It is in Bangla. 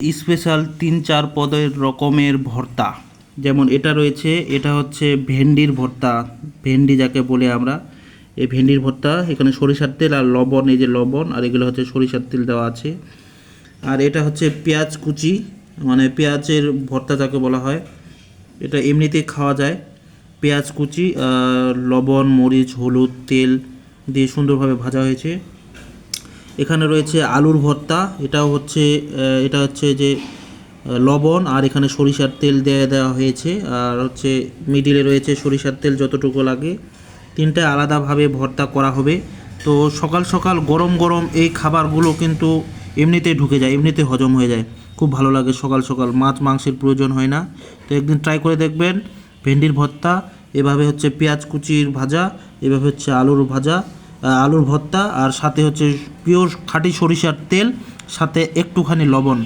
স্পেশাল ৩-৪ পদের রকমের ভর্তা। যেমন এটা রয়েছে, এটা হচ্ছে ভেন্ডির ভর্তা, ভেন্ডি যাকে বলে আমরা। এই ভেন্ডির ভর্তা, এখানে সরিষার তেল আর লবণ, এই যে লবণ আর এগুলো হচ্ছে সরিষার তেল দেওয়া আছে। আর এটা হচ্ছে পেঁয়াজ কুচি, মানে পেঁয়াজের ভর্তা যাকে বলা হয়, এটা এমনিতেই খাওয়া যায়। পেঁয়াজ কুচি, লবণ, মরিচ, হলুদ, তেল দিয়ে সুন্দরভাবে ভাজা হয়েছে। এখানে রয়েছে আলুর ভর্তা, এটা হচ্ছে যে লবণ আর এখানে সরিষার তেল দেওয়া হয়েছে, আর হচ্ছে মিডিলে রয়েছে সরিষার তেল যতটুকু লাগে। তিনটা আলাদাভাবে ভর্তা করা হবে। তো সকাল সকাল গরম গরম এই খাবারগুলো কিন্তু এমনিতেই ঢুকে যায়, এমনিতে হজম হয়ে যায়, খুব ভালো লাগে। সকাল সকাল মাছ মাংসের প্রয়োজন হয় না। তো একদিন ট্রাই করে দেখবেন ভেন্ডির ভর্তা। এভাবে হচ্ছে পেঁয়াজ কুচির ভাজা, এভাবে হচ্ছে আলুর ভর্তা, আর সাথে হচ্ছে পিওর খাঁটি সরিষার তেল, সাথে একটুখানি লবণ।